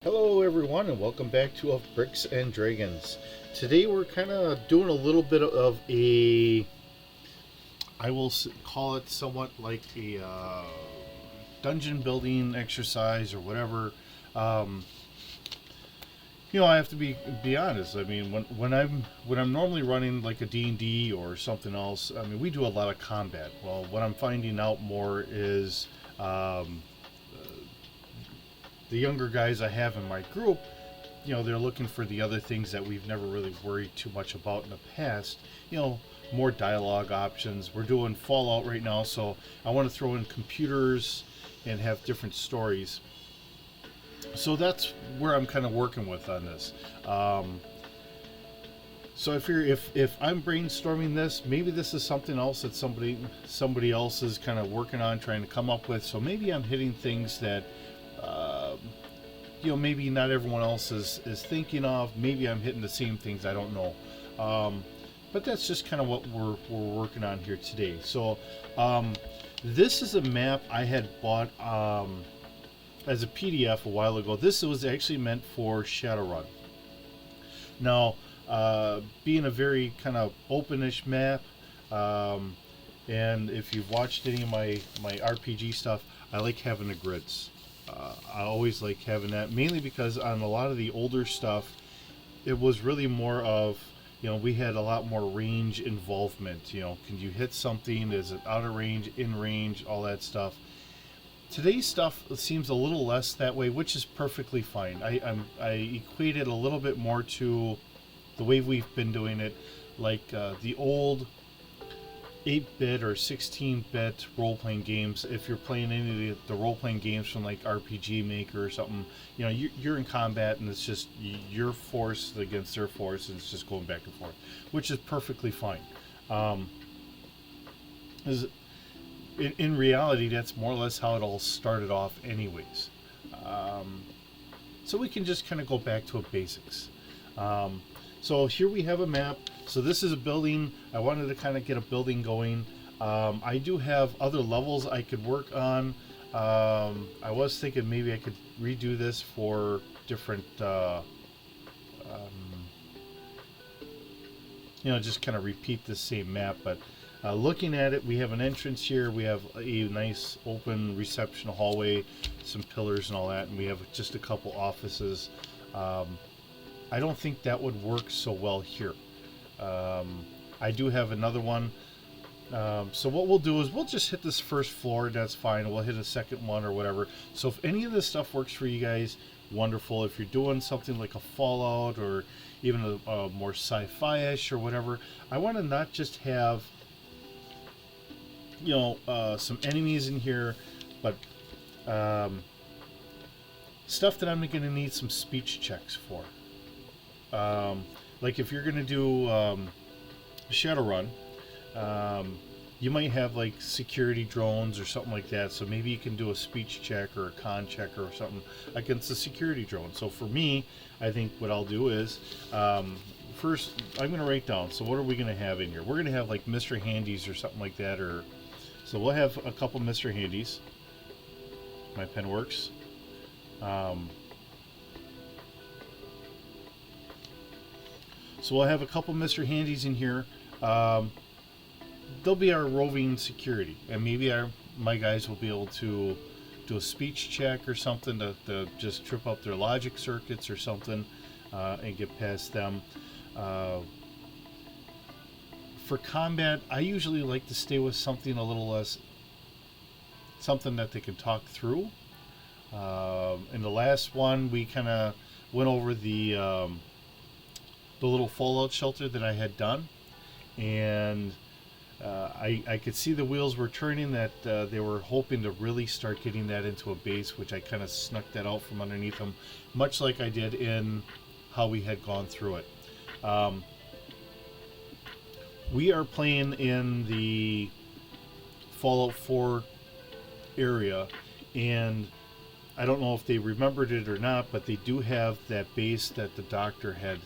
Hello everyone and welcome back to Of Bricks and Dragons. Today we're kind of doing a little bit of a, call it somewhat like a dungeon building exercise or whatever. Um, I have to be honest. I mean, when I'm normally running like a D&D or something else, I mean, we do a lot of combat. Well, what I'm finding out more is um, the younger guys I have in my group, they're looking for the other things that we've never really worried too much about in the past. More dialogue options. We're doing Fallout right now, so I want to throw in computers and have different stories. So that's where I'm kind of working with on this. So if I'm brainstorming this, maybe this is something else that somebody else is kind of working on, trying to come up with. So maybe I'm hitting things that uh, maybe not everyone else is thinking of. Maybe I'm hitting the same things. I don't know. Um, but that's just kind of what we're working on here today. So um, this is a map I had bought as a PDF a while ago. This was actually meant for Shadowrun. Now, being a very kind of openish map, um, and if you've watched any of my RPG stuff, I like having the grids. I always like having that, mainly because on a lot of the older stuff, it was really more of, we had a lot more range involvement. Can you hit something? Is it out of range, in range, all that stuff? Today's stuff seems a little less that way, which is perfectly fine. I equate it a little bit more to the way we've been doing it, like the old 8-bit or 16-bit role-playing games. If you're playing any of the role-playing games from like RPG Maker or something, you're in combat and it's just your force against their force, and it's just going back and forth, which is perfectly fine. Um, is in reality, that's more or less how it all started off, anyways. Um, so we can just kind of go back to basics. Um, so here we have a map. So this is a building. I wanted to kind of get a building going. I do have other levels I could work on. I was thinking maybe I could redo this for different, um, just kind of repeat the same map. But looking at it, we have an entrance here. We have a nice open reception hallway, some pillars and all that, and we have just a couple offices. Um, I don't think that would work so well here. I do have another one. So what we'll do is we'll just hit this first floor. That's fine. We'll hit a second one or whatever. So if any of this stuff works for you guys, wonderful. If you're doing something like a Fallout or even a more sci-fi-ish or whatever, I want to not just have some enemies in here, but um, stuff that I'm going to need some speech checks for. Like if you're going to do Shadowrun, um, you might have like security drones or something like that. So maybe you can do a speech check or a con check or something against the security drone. So for me, I think what I'll do is first I'm going to write down. So what are we going to have in here? We're going to have like Mr. Handies or something like that. Or so we'll have a couple Mr. Handies. My pen works. Um, so we'll have a couple Mr. Handies in here. Um, they'll be our roving security, and maybe my guys will be able to do a speech check or something to just trip up their logic circuits or something, and get past them. Uh, for combat, I usually like to stay with something a little less, something that they can talk through. In the last one, we kind of went over the little fallout shelter that I had done, and I could see the wheels were turning, that they were hoping to really start getting that into a base, which I kind of snuck that out from underneath them, much like I did in how we had gone through it. Um, we are playing in the Fallout 4 area, and I don't know if they remembered it or not, but they do have that base that the doctor had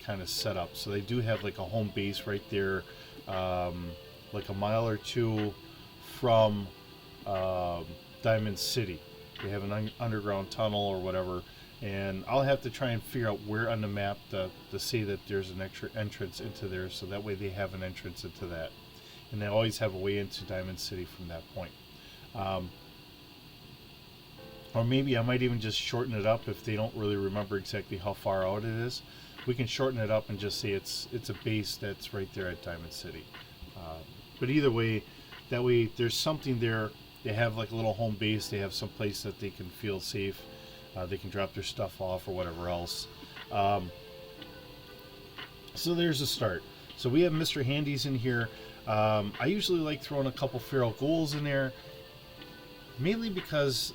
kind of set up. So they do have like a home base right there, like a mile or two from Diamond City. They have an underground tunnel or whatever And I'll have to try and figure out where on the map to say that there's an extra entrance into there, so that way they have an entrance into that, and they always have a way into Diamond City from that point. Um, or maybe I might even just shorten it up if they don't really remember exactly how far out it is. We can shorten it up and just say it's a base that's right there at Diamond City. But either way, that way there's something there. They have like a little home base. They have some place that they can feel safe. They can drop their stuff off or whatever else. So there's a start. So we have Mr. Handy's in here. I usually like throwing a couple feral ghouls in there, mainly because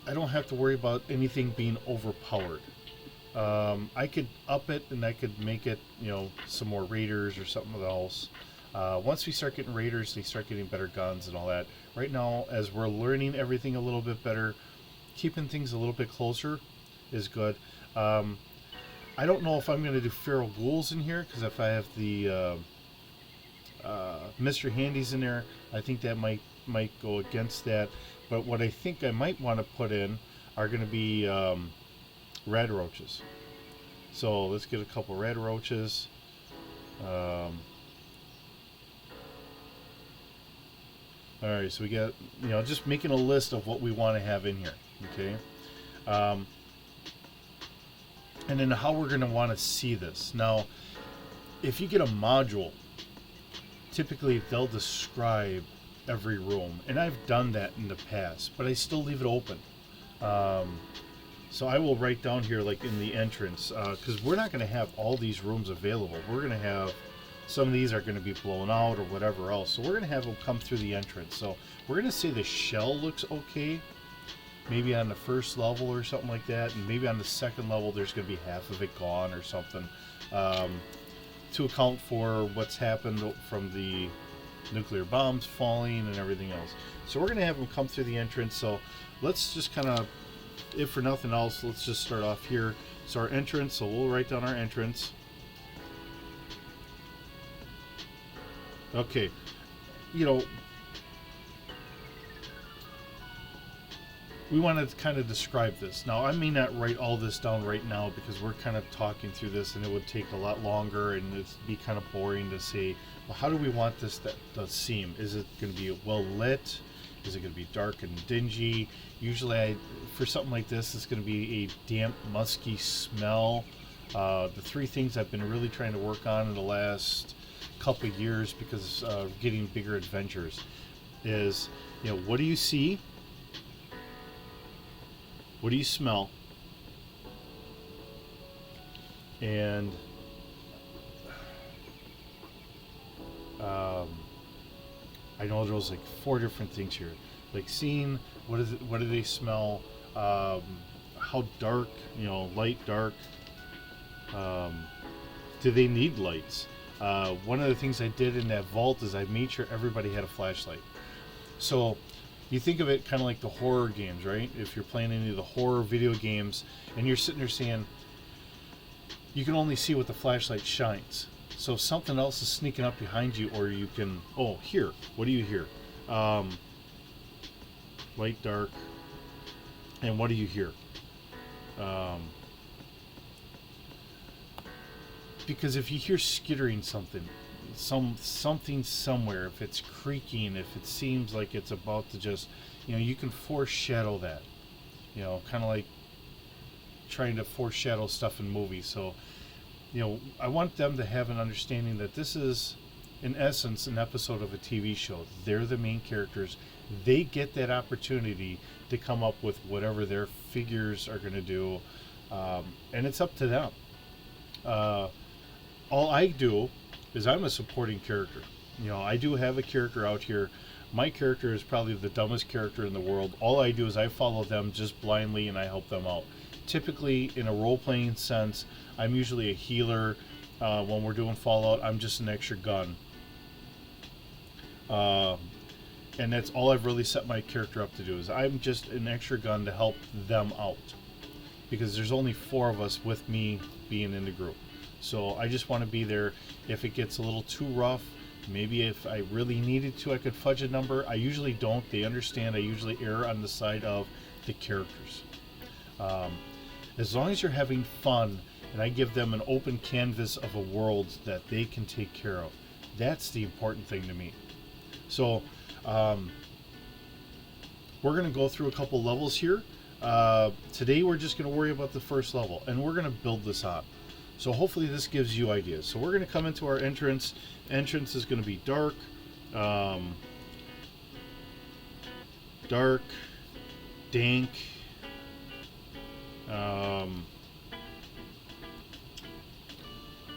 I don't have to worry about anything being overpowered. I could up it and I could make it, some more raiders or something else. Once we start getting raiders, they start getting better guns and all that. Right now, as we're learning everything a little bit better, keeping things a little bit closer is good. I don't know if I'm going to do feral ghouls in here, because if I have the Mr. Handy's in there, I think that might go against that. But what I think I might want to put in are going to be red roaches. So let's get a couple red roaches. Alright, so we got, just making a list of what we want to have in here. Okay. And then how we're going to want to see this. Now, if you get a module, typically they'll describe every room. And I've done that in the past, but I still leave it open. So I will write down here, like in the entrance, because we're not going to have all these rooms available. We're going to have, some of these are going to be blown out or whatever else. So we're going to have them come through the entrance. So we're going to say the shell looks okay. Maybe on the first level or something like that. And maybe on the second level there's going to be half of it gone or something. To account for what's happened from the nuclear bombs falling and everything else. So we're going to have them come through the entrance. So let's just kind of, if for nothing else, let's just start off here. So our entrance, so we'll write down our entrance. Okay, we want to kind of describe this. Now, I may not write all this down right now because we're kind of talking through this and it would take a lot longer and it'd be kind of boring to say, well, how do we want this to seem? Is it going to be well lit? Is it going to be dark and dingy? Usually, for something like this, it's going to be a damp, musky smell. The three things I've been really trying to work on in the last couple of years because of getting bigger adventures is, what do you see? What do you smell? And I know there was like 4 different things here, like seeing what is it, what do they smell, how dark, light, dark, do they need lights? One of the things I did in that vault is I made sure everybody had a flashlight. So you think of it kind of like the horror games, right? If you're playing any of the horror video games and you're sitting there saying, you can only see what the flashlight shines. So if something else is sneaking up behind you, or you can, here, what do you hear? Light, dark, and what do you hear? Because if you hear skittering something somewhere, if it's creaking, if it seems like it's about to just, you can foreshadow that. Kind of like trying to foreshadow stuff in movies. So, I want them to have an understanding that this is, in essence, an episode of a TV show. They're the main characters. They get that opportunity to come up with whatever their figures are going to do, and it's up to them. All I do is I'm a supporting character. I do have a character out here. My character is probably the dumbest character in the world. All I do is I follow them just blindly and I help them out. Typically, in a role-playing sense, I'm usually a healer. When we're doing Fallout, I'm just an extra gun. And that's all I've really set my character up to do, is I'm just an extra gun to help them out. Because there's only 4 of us with me being in the group. So I just want to be there. If it gets a little too rough, maybe if I really needed to, I could fudge a number. I usually don't. They understand I usually err on the side of the characters. As long as you're having fun and I give them an open canvas of a world that they can take care of, that's the important thing to me. So we're going to go through a couple levels here. Today we're just going to worry about the first level, and we're going to build this on. So hopefully this gives you ideas. So we're going to come into our entrance. Entrance is going to be dark, dark, dank.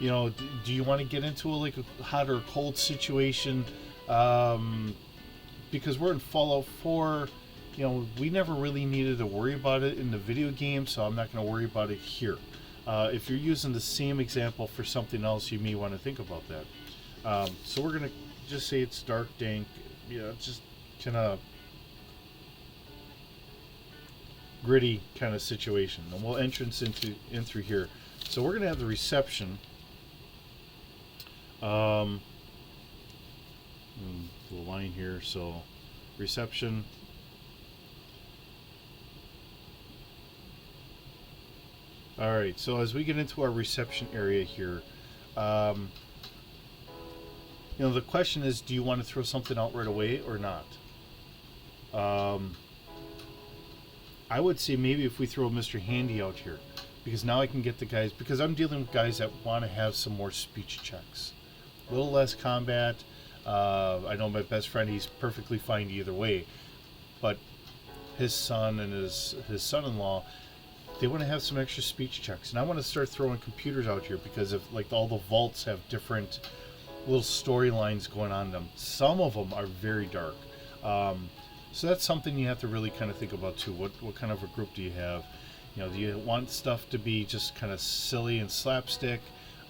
You know, do you want to get into like a hot or cold situation? Because we're in Fallout 4, you know, we never really needed to worry about it in the video game, so I'm not going to worry about it here. If you're using the same example for something else, you may want to think about that. So we're going to just say it's dark, dank, you know, just kind of gritty kind of situation. And we'll entrance in through here. So we're going to have the reception. The line here, so reception. All right, so as we get into our reception area here, you know, the question is, do you want to throw something out right away or not? I would say maybe if we throw Mr. Handy out here, because now I can get the guys, because I'm dealing with guys that want to have some more speech checks. A little less combat. I know my best friend, he's perfectly fine either way, but his son and his son-in-law, they want to have some extra speech checks, and I want to start throwing computers out here because of like all the vaults have different little storylines going on them. Some of them are very dark, so that's something you have to really kind of think about too. What kind of a group do you have? You know, do you want stuff to be just kind of silly and slapstick?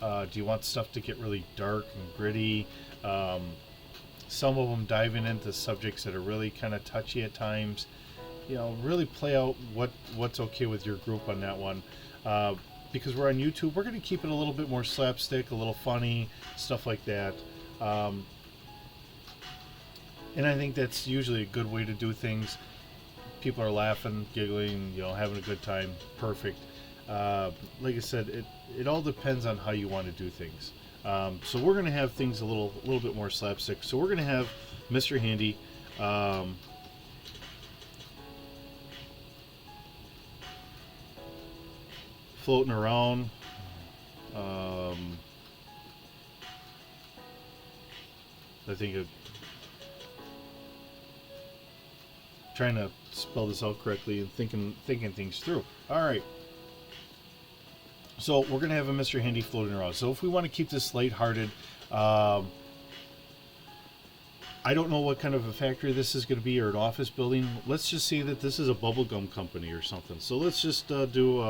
Do you want stuff to get really dark and gritty? Some of them diving into subjects that are really kind of touchy at times. You know, really play out what's okay with your group on that one. Because we're on YouTube, we're going to keep it a little bit more slapstick, a little funny, stuff like that. And I think that's usually a good way to do things. People are laughing, giggling, you know, having a good time. Perfect. Like I said, it all depends on how you want to do things. So we're going to have things a little bit more slapstick. So we're going to have Mr. Handy. Floating around. I think trying to spell this out correctly and thinking things through. All right. So we're going to have a Mr. Handy floating around. So if we want to keep this lighthearted, I don't know what kind of a factory this is going to be or an office building. Let's just say that this is a bubblegum company or something. So let's just do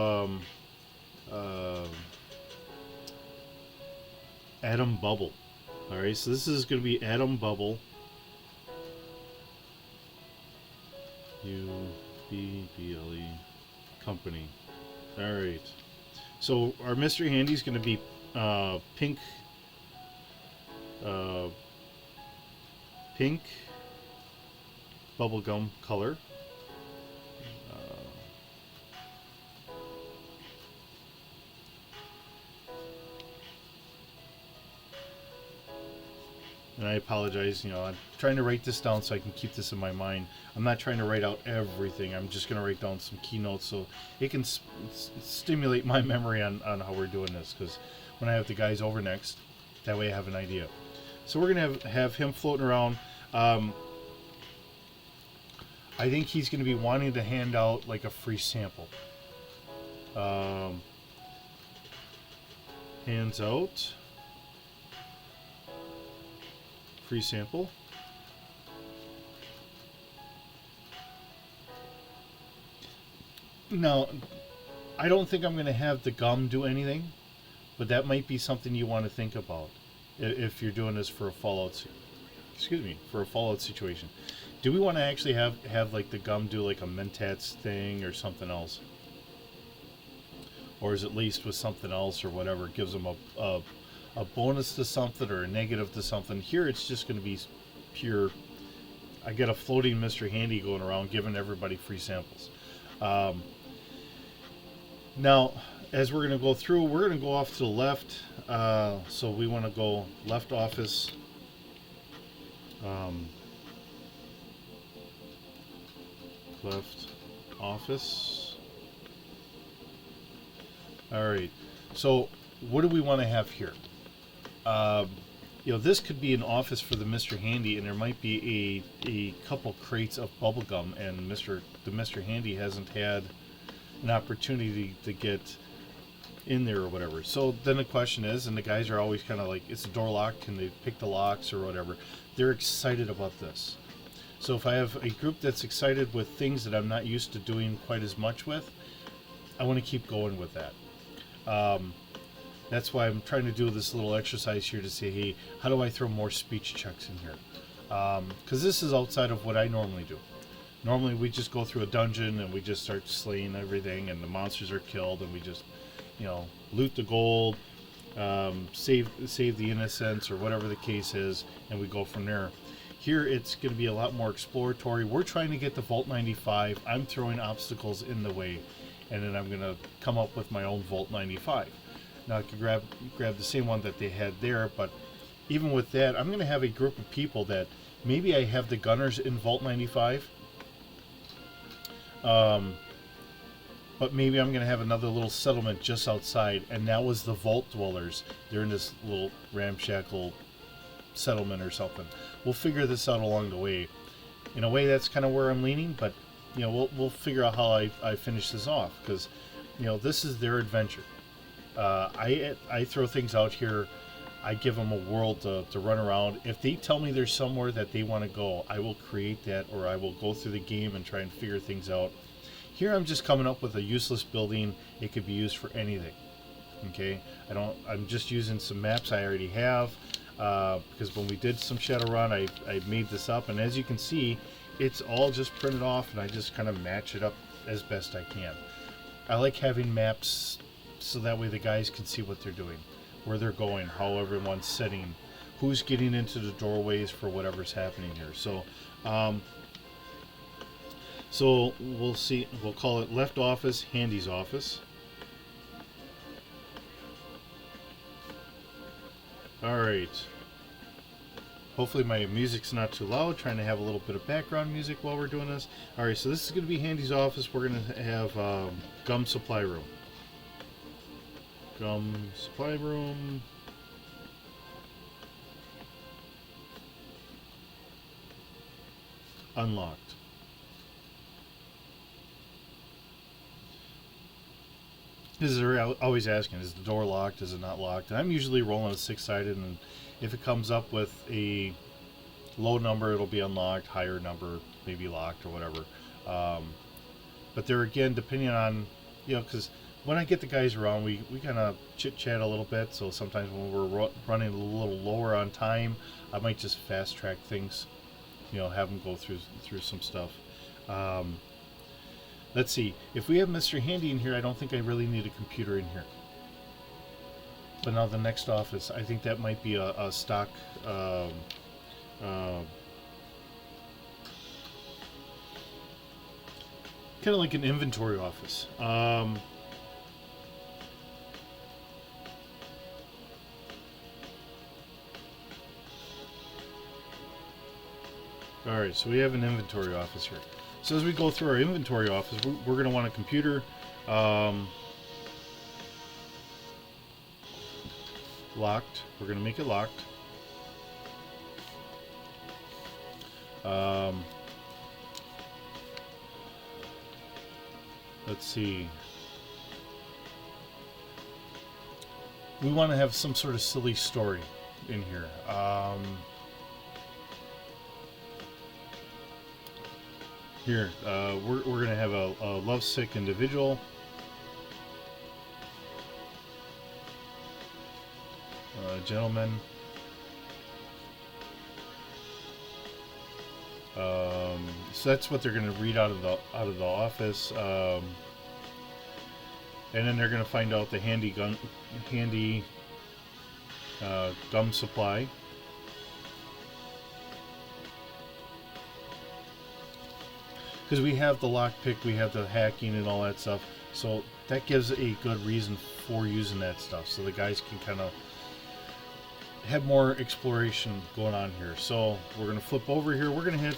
Atom Bubble. All right, so this is going to be Atom Bubble. UBBLE company. All right. So our Mr. Handy is going to be pink bubblegum color. And I apologize, you know, I'm trying to write this down so I can keep this in my mind. I'm not trying to write out everything. I'm just going to write down some keynotes so it can stimulate my memory on how we're doing this. Because when I have the guys over next, that way I have an idea. So we're going to have him floating around. I think he's going to be wanting to hand out like a free sample. Hands out. Free sample. Now, I don't think I'm going to have the gum do anything, but that might be something you want to think about if you're doing this for a Fallout. For a Fallout situation. Do we want to actually have like the gum do like a Mentats thing or something else, or is it laced with something else or whatever? It gives them a bonus to something or a negative to something. Here it's just going to be pure. I get a floating Mr. Handy going around giving everybody free samples. Now, as we're going to go through, we're going to go off to the left. So we want to go left office. Um, left office. All right. So what do we want to have here? This could be an office for the Mr. Handy, and there might be a couple crates of bubblegum, and the Mr. Handy hasn't had an opportunity to get in there or whatever. So then the question is, and the guys are always kind of like, it's a door lock, can they pick the locks or whatever? They're excited about this. So if I have a group that's excited with things that I'm not used to doing quite as much with, I want to keep going with that. That's why I'm trying to do this little exercise here to say, hey, how do I throw more speech checks in here? Because this is outside of what I normally do. Normally we just go through a dungeon and we just start slaying everything, and the monsters are killed, and we just, loot the gold, save the innocents or whatever the case is, and we go from there. Here it's going to be a lot more exploratory. We're trying to get the Vault 95. I'm throwing obstacles in the way, and then I'm going to come up with my own Vault 95. Now I could grab the same one that they had there, but even with that, I'm going to have a group of people that maybe I have the gunners in Vault 95, but maybe I'm going to have another little settlement just outside, and that was the Vault Dwellers. They're in this little ramshackle settlement or something. We'll figure this out along the way. In a way, that's kind of where I'm leaning, but we'll figure out how I finish this off, because this is their adventure. I throw things out here. I give them a world to run around. If they tell me there's somewhere that they want to go, I will create that, or I will go through the game and try and figure things out. Here I'm just coming up with a useless building. It could be used for anything. Okay, I'm just using some maps I already have, because when we did some Shadowrun, I made this up, and as you can see, it's all just printed off, and I just kind of match it up as best I can. I like having maps so that way the guys can see what they're doing, where they're going, how everyone's sitting, who's getting into the doorways for whatever's happening here. So we'll see. We'll call it left office, Handy's office. All right. Hopefully my music's not too loud. Trying to have a little bit of background music while we're doing this. All right. So this is going to be Handy's office. We're going to have gum supply room. Gum supply room. Unlocked. This is always asking, is the door locked? Is it not locked? And I'm usually rolling a 6-sided, and if it comes up with a low number, it'll be unlocked. Higher number, maybe locked or whatever. But there again, depending on, because when I get the guys around, we kind of chit-chat a little bit. So sometimes when we're running a little lower on time, I might just fast-track things, have them go through some stuff. Let's see. If we have Mr. Handy in here, I don't think I really need a computer in here. But now the next office, I think that might be a stock kind of like an inventory office. Alright, so we have an inventory office here. So as we go through our inventory office, we're going to want a computer. Locked. We're going to make it locked. Let's see. We want to have some sort of silly story in here. Here, we're going to have a lovesick individual. Gentleman. So that's what they're going to read out of the office. And then they're going to find out the handy gum supply. Because we have the lockpick, we have the hacking and all that stuff. So that gives a good reason for using that stuff, so the guys can kind of have more exploration going on here. So we're going to flip over here. We're going to hit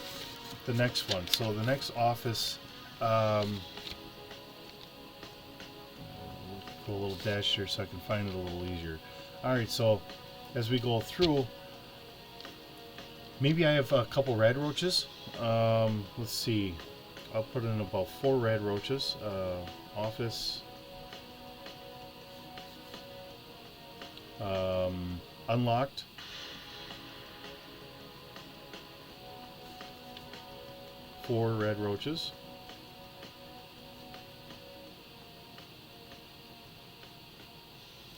the next one. So the next office, put a little dash here so I can find it a little easier. All right, so as we go through, maybe I have a couple red roaches. Let's see. I'll put in about 4 red roaches. Office. Unlocked. Four red roaches.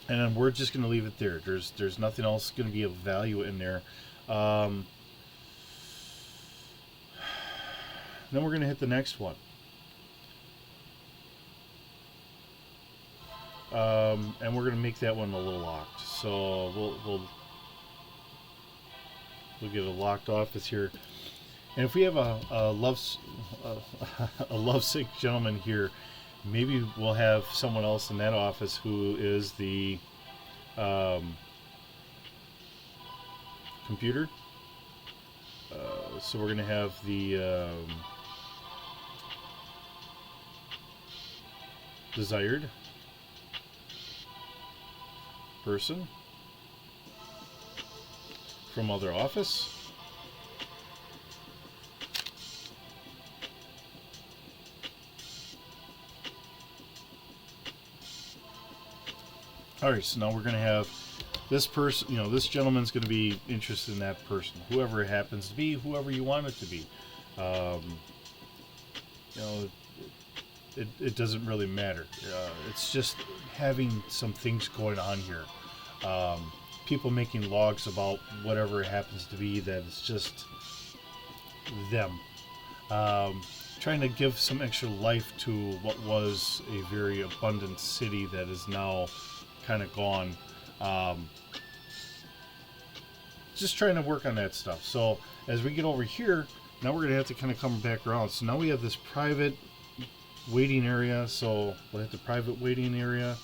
And then we're just going to leave it there. There's nothing else going to be of value in there. Then we're going to hit the next one. And we're going to make that one a little locked. So we'll get a locked office here. And if we have a lovesick gentleman here, maybe we'll have someone else in that office who is the computer. So we're going to have the desired person from other office. Alright, so now we're going to have this person, this gentleman's going to be interested in that person, whoever it happens to be, whoever you want it to be. It doesn't really matter. It's just having some things going on here. People making logs about whatever it happens to be that is just them. Trying to give some extra life to what was a very abundant city that is now kind of gone. Just trying to work on that stuff. So as we get over here, now we're going to have to kind of come back around. So now we have this private waiting area. So we'll hit the private waiting area.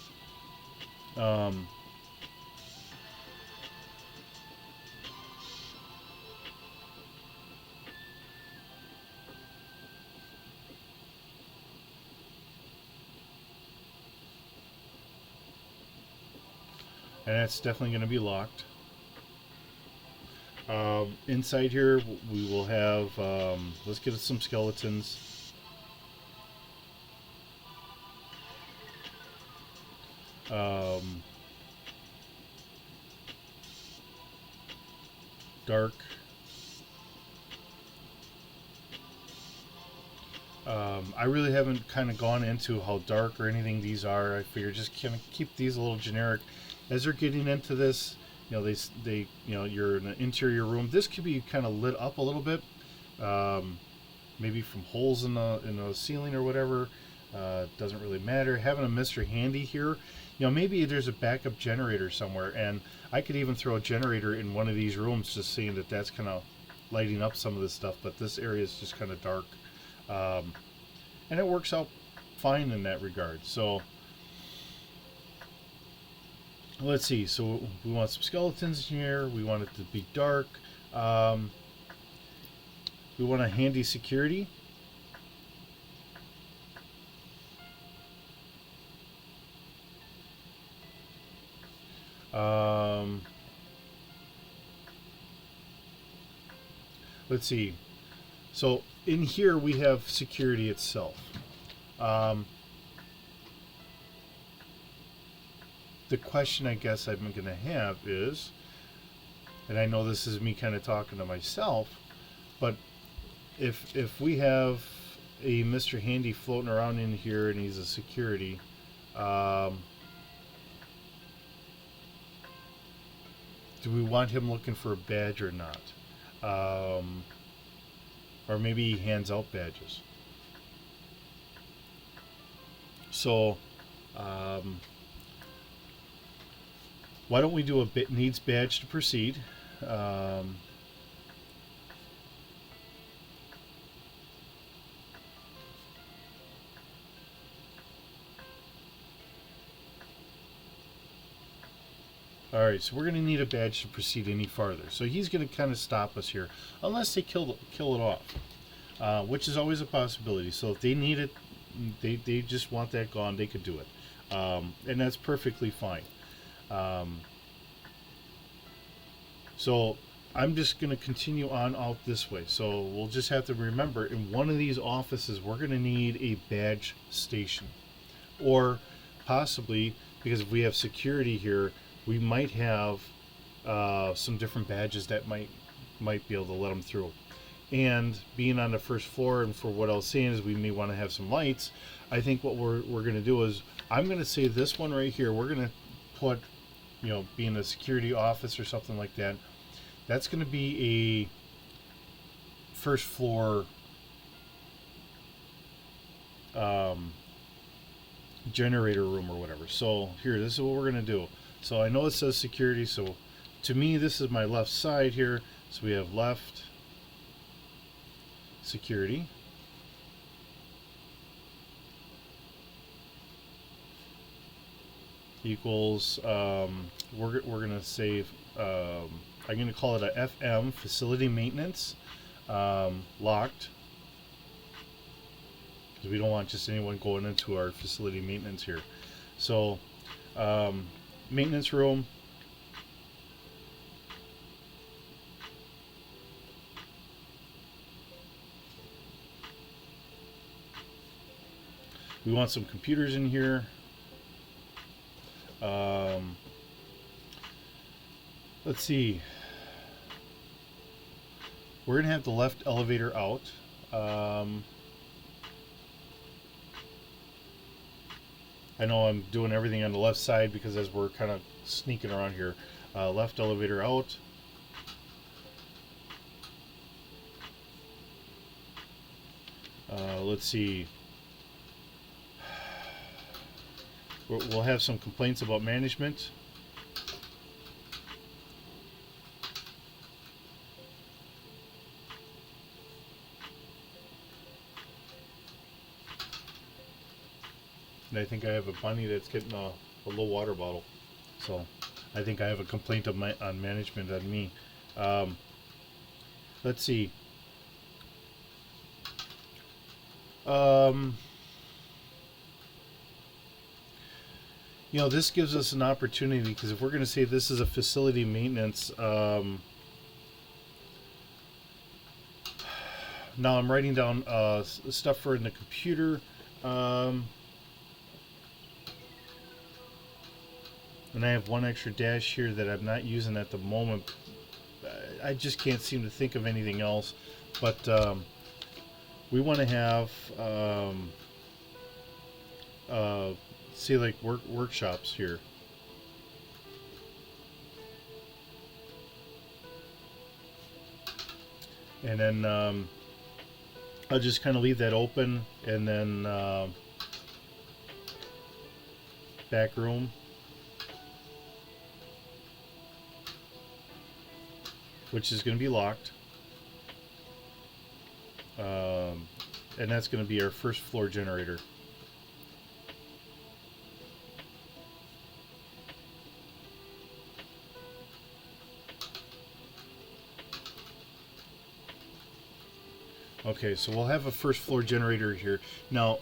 And that's definitely going to be locked. Inside here, we will have, let's get some skeletons. Dark. I really haven't kind of gone into how dark or anything these are. I figure just kind of keep these a little generic. As they're getting into this, they you're in an interior room. This could be kind of lit up a little bit, maybe from holes in the ceiling or whatever. Doesn't really matter. Having a Mr. Handy here, maybe there's a backup generator somewhere, and I could even throw a generator in one of these rooms, just seeing that that's kind of lighting up some of this stuff. But this area is just kind of dark, and it works out fine in that regard. So let's see. So we want some skeletons in here. We want it to be dark. We want a handy security. Let's see. So in here we have security itself. The question I guess I'm going to have is, and I know this is me kind of talking to myself, but if we have a Mr. Handy floating around in here and he's a security, do we want him looking for a badge or not? Or maybe he hands out badges. So why don't we do a needs badge to proceed? All right, so we're going to need a badge to proceed any farther. So he's going to kind of stop us here, unless they kill it off, which is always a possibility. So if they need it, they just want that gone, they could do it, and that's perfectly fine. So I'm just going to continue on out this way. So we'll just have to remember, in one of these offices, we're going to need a badge station, or possibly, because if we have security here, we might have some different badges that might be able to let them through. And being on the first floor, and for what I was saying is we may want to have some lights. I think what we're going to do is, I'm going to say this one right here, we're going to put, being a security office or something like that, that's going to be a first floor generator room or whatever. So here, this is what we're going to do. So I know it says security, so to me this is my left side here. So we have left security, equals we're gonna say I'm gonna call it a FM, facility maintenance, locked, because we don't want just anyone going into our facility maintenance here. So maintenance room, we want some computers in here. Let's see, we're gonna have the left elevator out. I know I'm doing everything on the left side because as we're kind of sneaking around here, left elevator out. Let's see, we'll have some complaints about management. And I think I have a bunny that's getting a low water bottle. So I think I have a complaint on management on me. Let's see. This gives us an opportunity, because if we're going to say this is a facility maintenance, now I'm writing down stuff for in the computer. And I have one extra dash here that I'm not using at the moment. I just can't seem to think of anything else. But we want to have, say, like workshops here. And then I'll just kind of leave that open, and then back room, which is going to be locked, and that's going to be our first floor generator. Okay, so we'll have a first floor generator here. Now,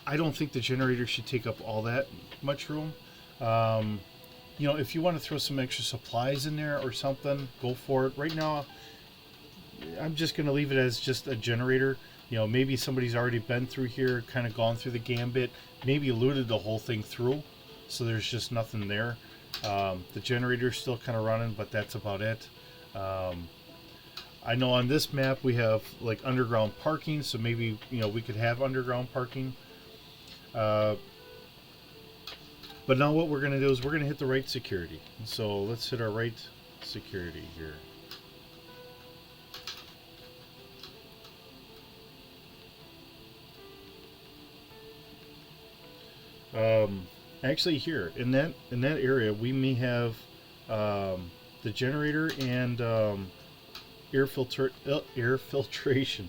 I don't think the generator should take up all that much room. If you want to throw some extra supplies in there or something, go for it. Right now, I'm just going to leave it as just a generator. Maybe somebody's already been through here, kind of gone through the gambit, maybe looted the whole thing through, so there's just nothing there. The generator's still kind of running, but that's about it. I know on this map we have like underground parking, so maybe we could have underground parking. But now what we're going to do is we're going to hit the right security. So let's hit our right security here. Actually, here in that area we may have the generator and air filtration.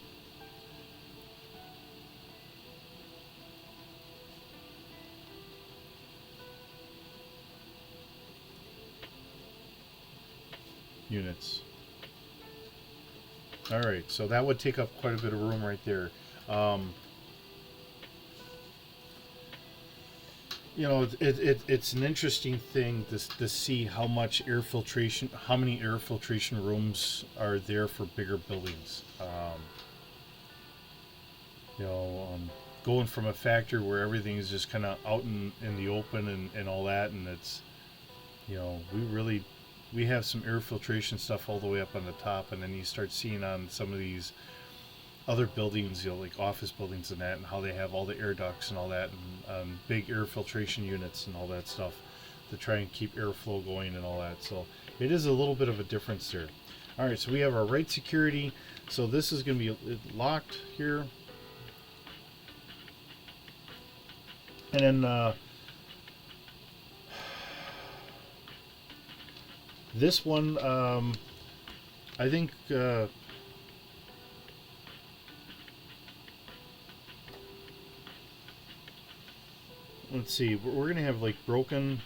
units. All right, so that would take up quite a bit of room right there. You know, it's an interesting thing to see how much air filtration, how many air filtration rooms are there for bigger buildings. You know, going from a factory where everything is just kind of out in the open and all that, and it's, you know, we have some air filtration stuff all the way up on the top, and then you start seeing on some of these other buildings, you know, like office buildings and that, and how they have all the air ducts and all that, and big air filtration units and all that stuff to try and keep airflow going and all that. So it is a little bit of a difference there. All right, so we have our right security. So this is going to be locked here, and then this one, I think. Let's see, we're going to have like broken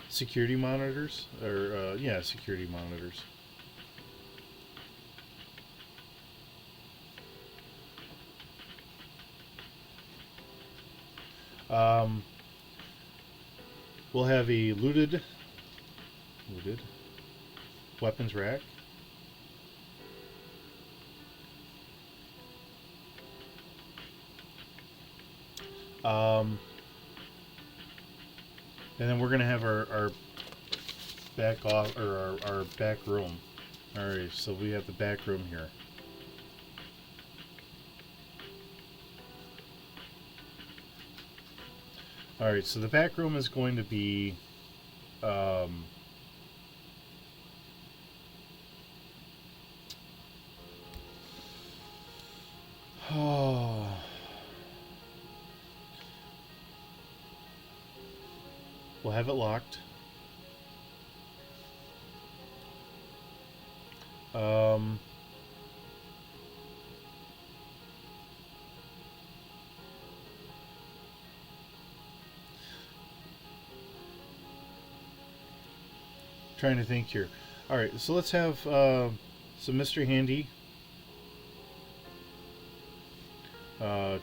security monitors, or yeah, security monitors. We'll have a looted weapons rack. And then we're gonna have our back off, or our back room. All right, so we have the back room here. All right, so the back room is going to be oh, we'll have it locked. Trying to think here. All right, so let's have some Mr. Handy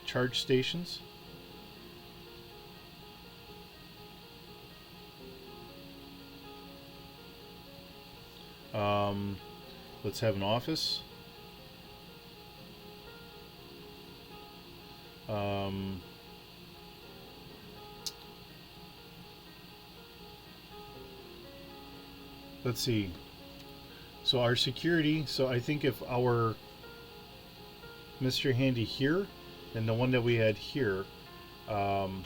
charge stations. Let's have an office. Let's see. So our security, so I think if our Mr. Handy here and the one that we had here, let's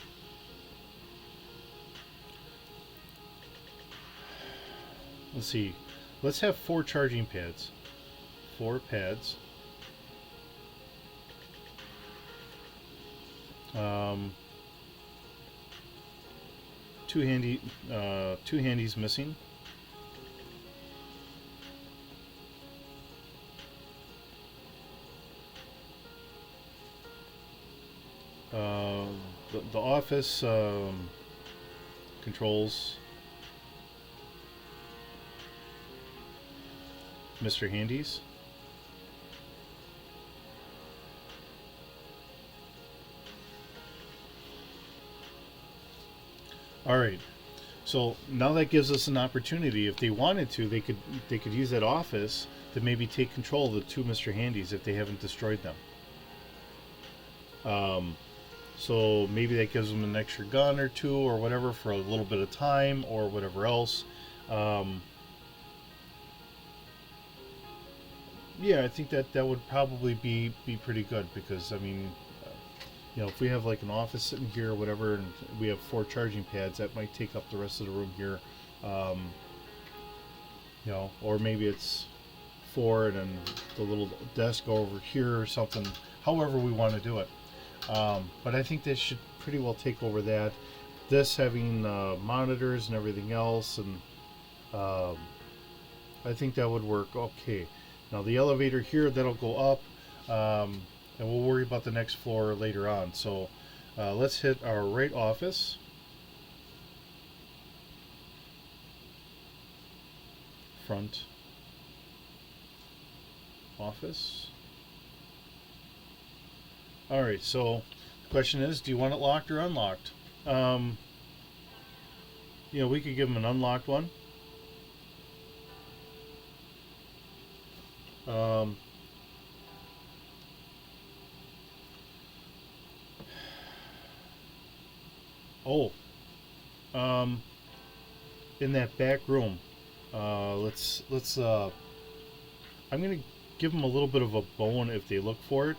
see. Let's have 4 charging pads. 4 pads. Two handies missing. The office controls Mr. Handy's. All right. So now that gives us an opportunity. If they wanted to, they could use that office to maybe take control of the 2 Mr. Handy's if they haven't destroyed them. So maybe that gives them an extra gun or 2 or whatever for a little bit of time or whatever else. Yeah, I think that would probably be pretty good, because I mean, you know, if we have like an office sitting here or whatever, and we have 4 charging pads, that might take up the rest of the room here. You know, or maybe it's 4 and then the little desk over here or something. However we want to do it. But I think this should pretty well take over that. This having monitors and everything else, and I think that would work okay. Now the elevator here, that'll go up, and we'll worry about the next floor later on. So let's hit our right office. front office. Alright, so the question is, do you want it locked or unlocked? We could give them an unlocked one. In that back room, let's I'm gonna give them a little bit of a bone if they look for it.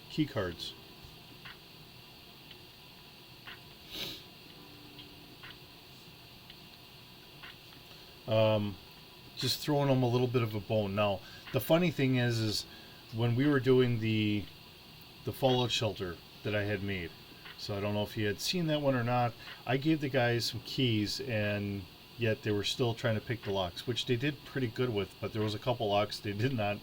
Key cards. Just throwing them a little bit of a bone. Now, the funny thing is when we were doing the fallout shelter that I had made. So I don't know if you had seen that one or not. I gave the guys some keys, and yet they were still trying to pick the locks, which they did pretty good with. But there was a couple locks they did not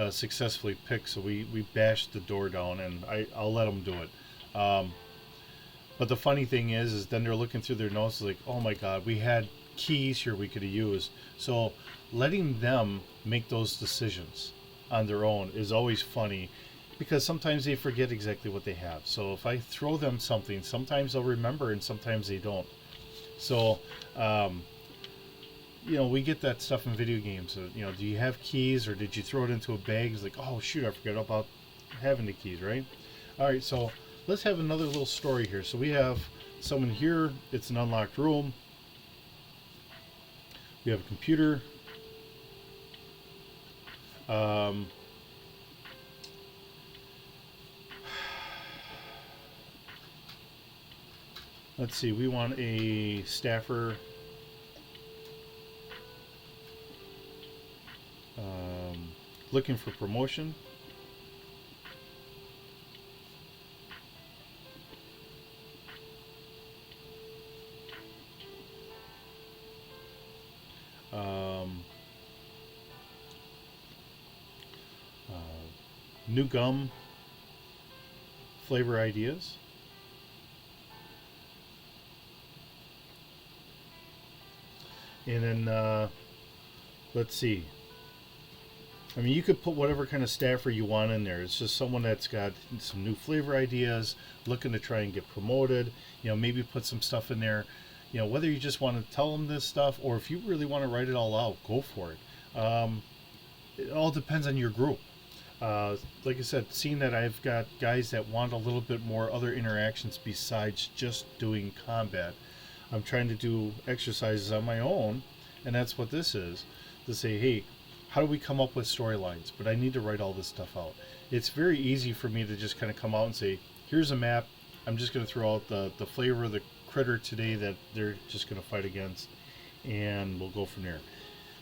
successfully pick, so we bashed the door down, and I'll let them do it. But the funny thing is then they're looking through their notes like, oh my god, we had keys here we could have used. So letting them make those decisions on their own is always funny, because sometimes they forget exactly what they have. So if I throw them something, sometimes they'll remember and sometimes they don't. So we get that stuff in video games. Do you have keys, or did you throw it into a bag? It's like, oh shoot, I forgot about having the keys, right? All right, so let's have another little story here. So we have someone here. It's an unlocked room. We have a computer. Let's see, we want a staffer. Looking for promotion. New gum flavor ideas. And then let's see. I mean, you could put whatever kind of staffer you want in there. It's just someone that's got some new flavor ideas, looking to try and get promoted. Maybe put some stuff in there. Whether you just want to tell them this stuff, or if you really want to write it all out, go for it. It all depends on your group. Like I said, seeing that I've got guys that want a little bit more other interactions besides just doing combat, I'm trying to do exercises on my own, and that's what this is. To say, hey, how do we come up with storylines? But I need to write all this stuff out. It's very easy for me to just kind of come out and say, here's a map. I'm just going to throw out the flavor of the critter today that they're just going to fight against, and we'll go from there.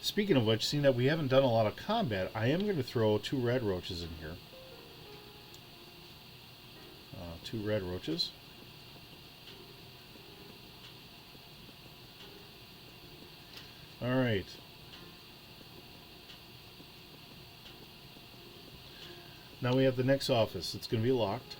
Speaking of which, seeing that we haven't done a lot of combat, I am going to throw 2 red roaches in here. 2 red roaches. Alright. Now we have the next office. It's going to be locked.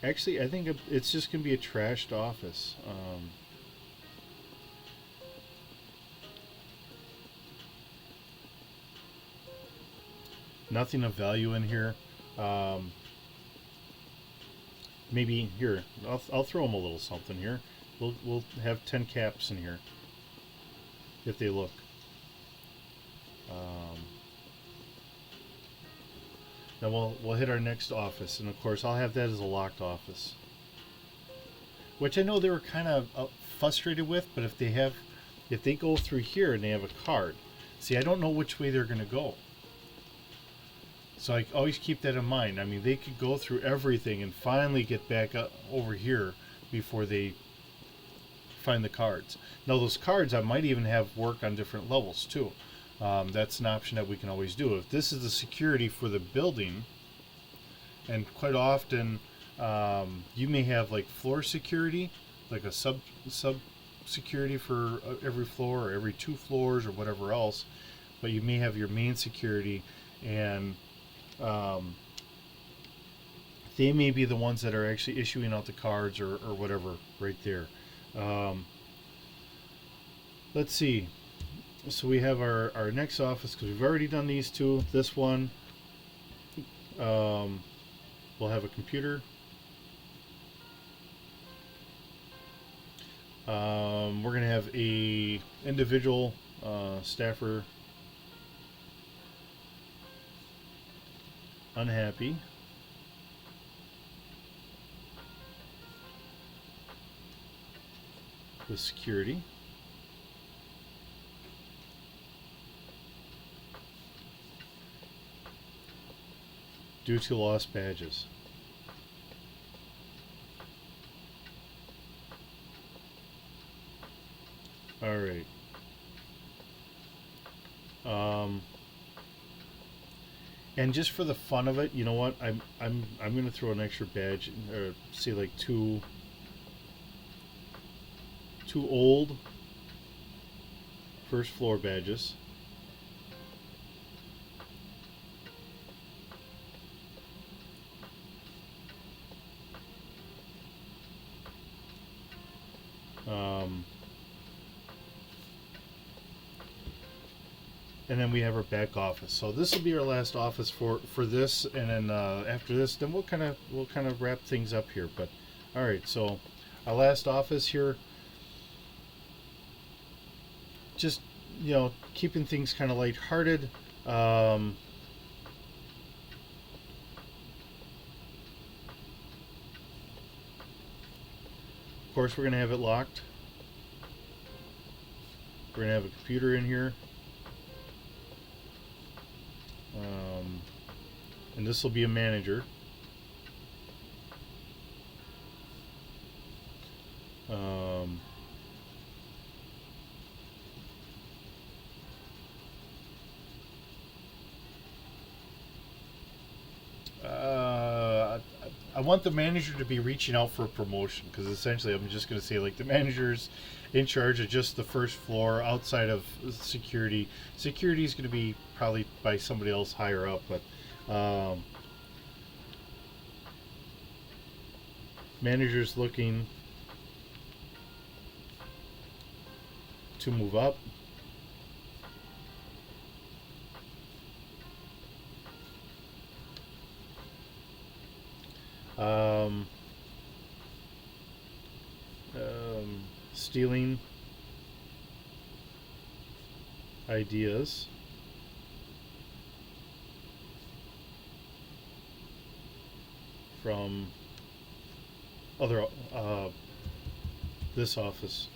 Actually, I think it's just going to be a trashed office. Nothing of value in here. Maybe here, I'll throw them a little something here. We'll have 10 caps in here if they look. Then we'll hit our next office, and of course I'll have that as a locked office, which I know they were kind of frustrated with. But if they go through here and they have a card, see, I don't know which way they're going to go. So I always keep that in mind. I mean, they could go through everything and finally get back up over here before they find the cards. Now those cards, I might even have work on different levels too. That's an option that we can always do. If this is the security for the building, and quite often you may have like floor security, like a sub security for every floor or every 2 floors or whatever else, but you may have your main security, and they may be the ones that are actually issuing out the cards or whatever right there. Um, let's see. So we have our next office, because we've already done these two. This one, we'll have a computer. We're going to have a individual staffer unhappy. With security. Due to lost badges. All right. And just for the fun of it, you know what? I'm gonna throw an extra badge, or say like two old first floor badges. And then we have our back office. So this will be our last office for this, and then after this, then we'll kind of wrap things up here. But all right, so our last office here, just keeping things kind of lighthearted. Of course, we're gonna have it locked. We're gonna have a computer in here. And this will be a manager. I want the manager to be reaching out for a promotion, because essentially I'm just going to say, like, the manager's in charge of just the first floor outside of security. Security is going to be probably by somebody else higher up, but manager's looking to move up. Stealing ideas from other this office.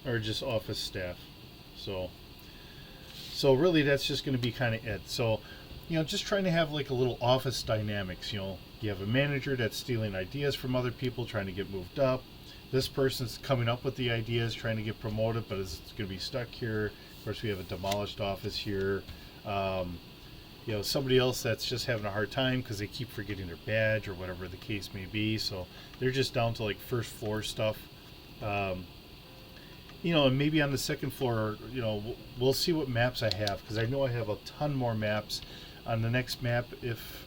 Or just office staff. So really that's just going to be kind of it. So just trying to have like a little office dynamics. You have a manager that's stealing ideas from other people, trying to get moved up. This person's coming up with the ideas, trying to get promoted, but it's going to be stuck here. Of course, we have a demolished office here. Somebody else that's just having a hard time because they keep forgetting their badge or whatever the case may be. So they're just down to like first floor stuff. And maybe on the second floor, we'll see what maps I have, because I know I have a ton more maps. On the next map, if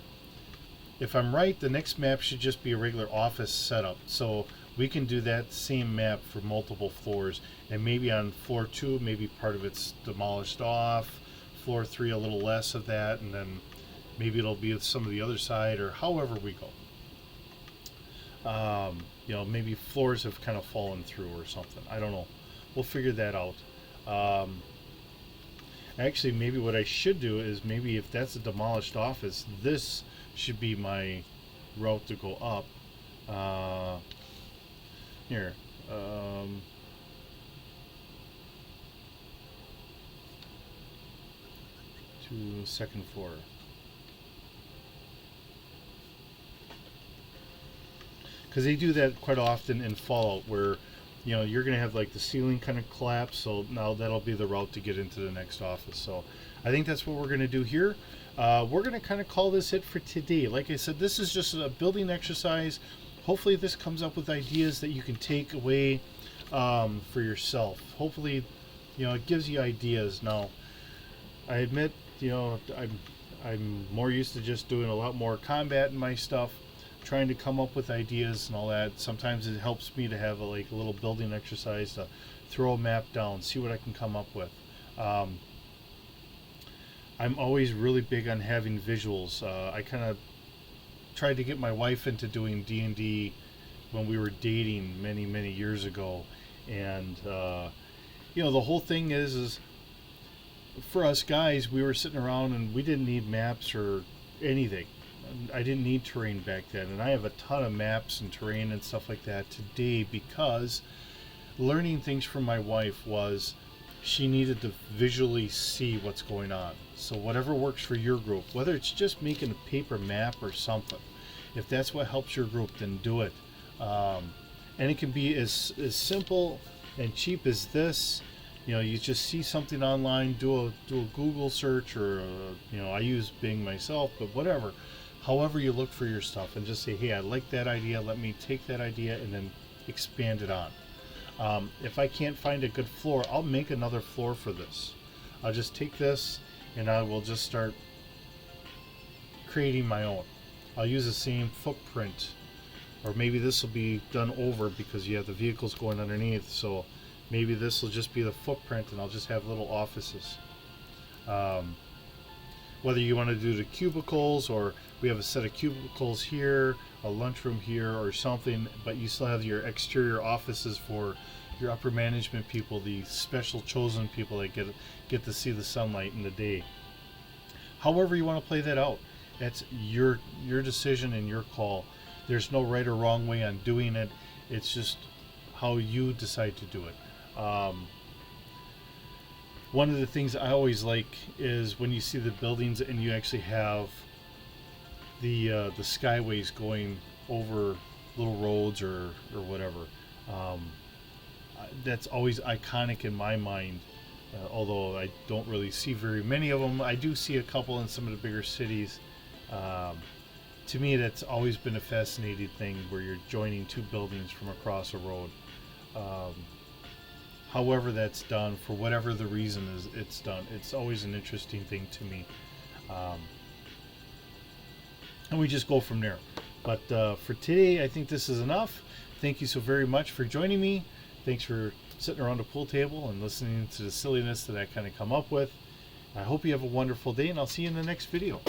I'm right, the next map should just be a regular office setup. So we can do that same map for multiple floors, and maybe on floor 2, maybe part of it's demolished off. Floor 3, a little less of that, and then maybe it'll be some of the other side, or however we go. Maybe floors have kind of fallen through or something. I don't know. We'll figure that out. Actually, maybe what I should do is, maybe if that's a demolished office, this should be my route to go up. Here. To second floor. Because they do that quite often in Fallout, where you're going to have like the ceiling kind of collapse, so now that'll be the route to get into the next office. So I think that's what we're going to do here. We're going to kind of call this it for today. Like I said, this is just a building exercise. hopefully this comes up with ideas that you can take away for yourself. Hopefully, it gives you ideas. Now, I admit, I'm more used to just doing a lot more combat in my stuff, trying to come up with ideas and all that. Sometimes it helps me to have a little building exercise to throw a map down, see what I can come up with. I'm always really big on having visuals. I kind of tried to get my wife into doing D&D when we were dating many years ago, and the whole thing is for us guys, we were sitting around and we didn't need maps or anything. I didn't need terrain back then, and I have a ton of maps and terrain and stuff like that today because learning things from my wife was she needed to visually see what's going on. So whatever works for your group, whether it's just making a paper map or something, if that's what helps your group, then do it. And it can be as simple and cheap as this. You just see something online, do a Google search, or I use Bing myself, but whatever. However you look for your stuff, and just say, hey, I like that idea. Let me take that idea and then expand it on. If I can't find a good floor, I'll make another floor for this. I'll just take this and I will just start creating my own. I'll use the same footprint, or maybe this will be done over because you have the vehicles going underneath, so maybe this will just be the footprint and I'll just have little offices. Whether you want to do the cubicles, or we have a set of cubicles here, a lunchroom here or something, but you still have your exterior offices for your upper management people, the special chosen people that get to see the sunlight in the day. However you want to play that out, that's your decision and your call. There's no right or wrong way on doing it. It's just how you decide to do it. One of the things I always like is when you see the buildings and you actually have the skyways going over little roads or whatever. That's always iconic in my mind. Although I don't really see very many of them, I do see a couple in some of the bigger cities. To me, that's always been a fascinating thing, where you're joining two buildings from across a road. However that's done, for whatever the reason is it's done, it's always an interesting thing to me. And we just go from there. But for today, I think this is enough. Thank you so very much for joining me. Thanks for sitting around a pool table and listening to the silliness that I kind of come up with. I hope you have a wonderful day, and I'll see you in the next video.